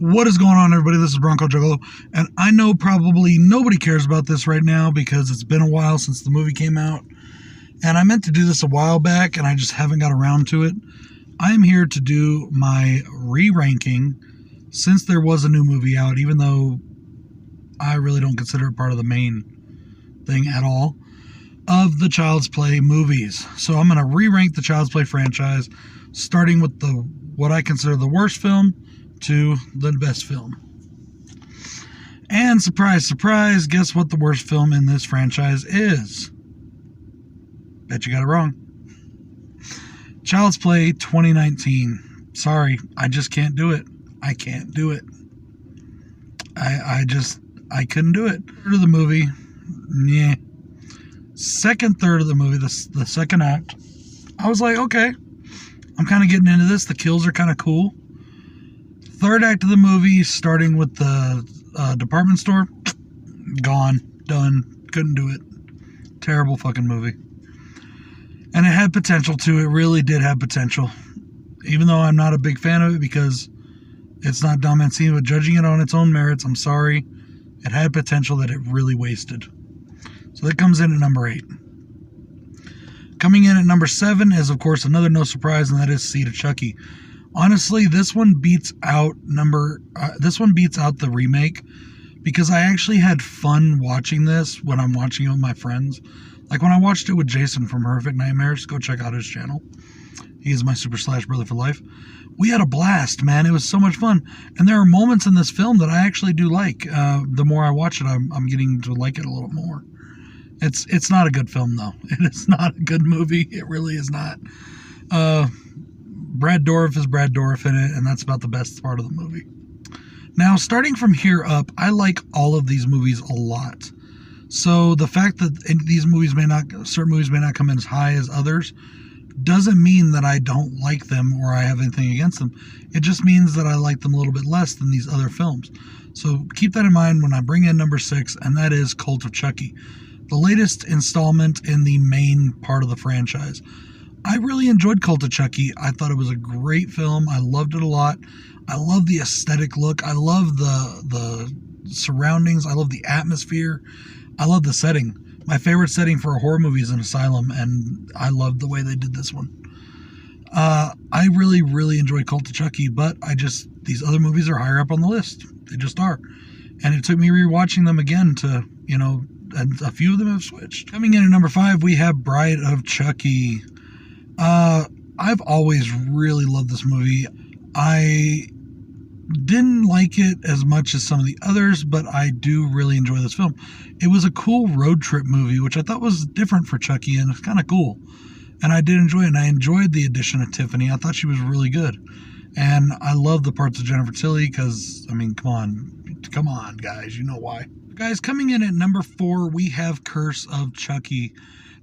What is going on, everybody? This is Bronco Juggalo, and I know probably nobody cares about this right now because it's been a while since the movie came out, and I meant to do this a while back, and I just haven't got around to it. I am here to do my re-ranking since there was a new movie out, even though I really don't consider it part of the main thing at all, of the Child's Play movies. So I'm going to re-rank the Child's Play franchise, starting with what I consider the worst film to the best film. And surprise, surprise, guess what the worst film in this franchise is? Bet you got it wrong. Child's Play 2019. Sorry, I just can't do it. I can't do it. I couldn't do it. Third of the movie, yeah. Second third of the movie, the second act, I was like, okay, I'm kind of getting into this. The kills are kind of cool. Third act of the movie, starting with the department store, gone, done, couldn't do it. Terrible fucking movie. And it had potential too. It really did have potential. Even though I'm not a big fan of it because it's not Dom Mancini, but judging it on its own merits, I'm sorry. It had potential that it really wasted. So that comes in at number 8. Coming in at number 7 is, of course, another no surprise, and that is Seed of Chucky. Honestly, this one beats out the remake because I actually had fun watching this when I'm watching it with my friends. Like when I watched it with Jason from Horrific Nightmares, go check out his channel. He is my super slash brother for life. We had a blast, man. It was so much fun. And there are moments in this film that I actually do like. The more I watch it, I'm getting to like it a little more. It's not a good film, though. It is not a good movie. It really is not. Brad Dourif is Brad Dourif in it, and that's about the best part of the movie. Now, starting from here up, I like all of these movies a lot. So the fact that certain movies may not come in as high as others, doesn't mean that I don't like them or I have anything against them. It just means that I like them a little bit less than these other films. So keep that in mind when I bring in number 6, and that is Cult of Chucky, the latest installment in the main part of the franchise. I really enjoyed Cult of Chucky. I thought it was a great film. I loved it a lot. I love the aesthetic look. I love the surroundings. I love the atmosphere. I love the setting. My favorite setting for a horror movie is an asylum, and I loved the way they did this one. I really, really enjoyed Cult of Chucky, but these other movies are higher up on the list. They just are. And it took me rewatching them again to, and a few of them have switched. Coming in at number 5, we have Bride of Chucky. I've always really loved this movie. I didn't like it as much as some of the others, but I do really enjoy this film. It was a cool road trip movie, which I thought was different for Chucky, and it's kind of cool. And I did enjoy it, and I enjoyed the addition of Tiffany. I thought she was really good. And I love the parts of Jennifer Tilly because, come on, guys, you know why. Guys, coming in at number 4, we have Curse of Chucky.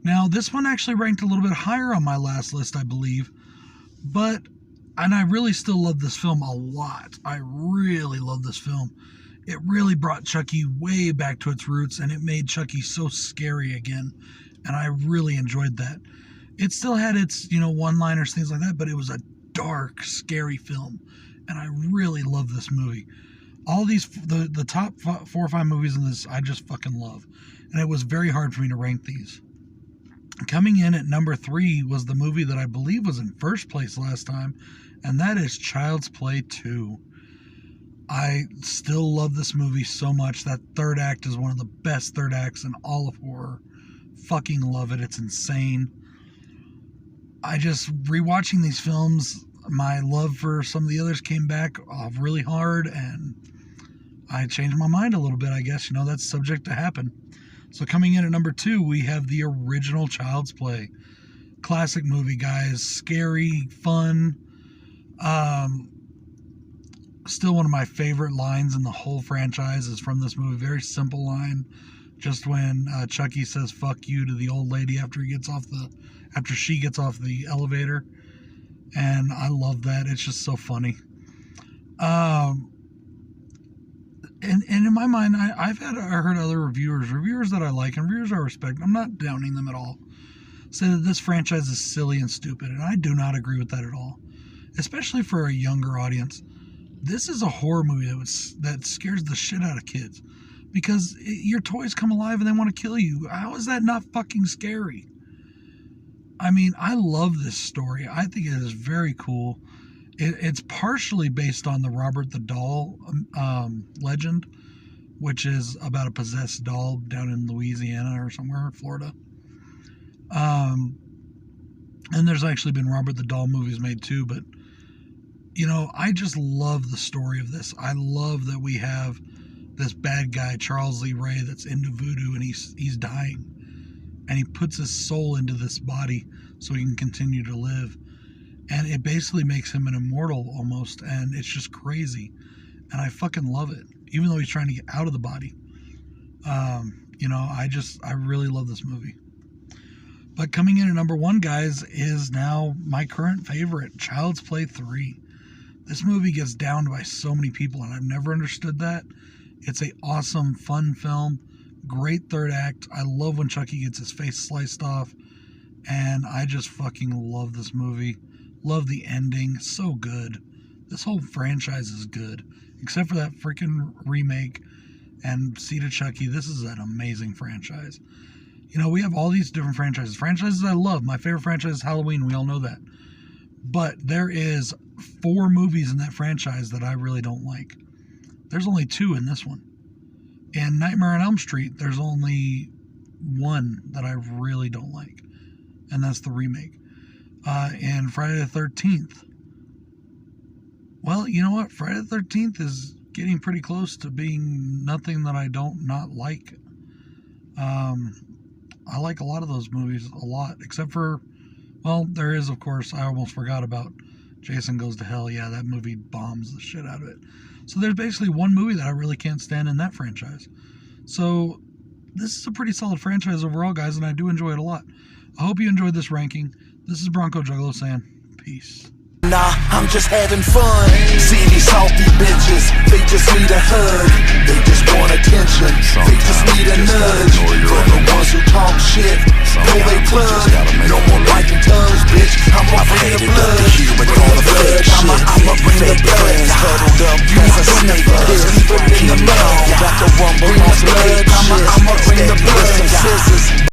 Now, this one actually ranked a little bit higher on my last list, I believe. And I really still love this film a lot. I really love this film. It really brought Chucky way back to its roots, and it made Chucky so scary again. And I really enjoyed that. It still had its, one-liners, things like that, but it was a dark, scary film. And I really love this movie. All these, the top 4 or 5 movies in this, I just fucking love. And it was very hard for me to rank these. Coming in at number 3 was the movie that I believe was in first place last time, and that is Child's Play 2. I still love this movie so much. That third act is one of the best third acts in all of horror. Fucking love it. It's insane. Rewatching these films, my love for some of the others came back really hard, and I changed my mind a little bit, I guess. That's subject to happen. So coming in at number 2, we have the original Child's Play. Classic movie, guys. Scary, fun. Still one of my favorite lines in the whole franchise is from this movie. Very simple line. Just when Chucky says "fuck you" to the old lady after she gets off the elevator. And I love that. It's just so funny. And in my mind, I heard other reviewers that I like, and reviewers I respect. I'm not downing them at all. Say that this franchise is silly and stupid, and I do not agree with that at all. Especially for a younger audience. This is a horror movie that scares the shit out of kids because your toys come alive and they want to kill you. How is that not fucking scary? I mean, I love this story. I think it is very cool. It's partially based on the Robert the Doll legend, which is about a possessed doll down in Louisiana or somewhere, Florida. And there's actually been Robert the Doll movies made too, but you know, I just love the story of this. I love that we have this bad guy, Charles Lee Ray, that's into voodoo, and he's dying. And he puts his soul into this body so he can continue to live. And it basically makes him an immortal almost, and it's just crazy. And I fucking love it, even though he's trying to get out of the body. You know, I really love this movie. But coming in at number 1, guys, is now my current favorite, Child's Play 3. This movie gets downed by so many people, and I've never understood that. It's a awesome, fun film. Great third act. I love when Chucky gets his face sliced off. And I just fucking love this movie. Love the ending. So good. This whole franchise is good. Except for that freaking remake and Seed of Chucky. This is an amazing franchise. You know, we have all these different franchises. Franchises I love. My favorite franchise is Halloween. We all know that. But there is 4 movies in that franchise that I really don't like. There's only 2 in this one. In Nightmare on Elm Street, there's only 1 that I really don't like. And that's the remake. And Friday the 13th. Well, you know what? Friday the 13th is getting pretty close to being nothing that I don't not like. I like a lot of those movies a lot, except for, well, there is, of course, I almost forgot about Jason Goes to Hell. Yeah, that movie bombs the shit out of it. So there's basically 1 movie that I really can't stand in that franchise. So this is a pretty solid franchise overall, guys, and I do enjoy it a lot. I hope you enjoyed this ranking. This is Bronco Juggalo saying peace. Nah, I'm just having fun. See these salty bitches, they just need a hug. They just want attention, they just need a nudge. For the ones who talk shit, know they plug.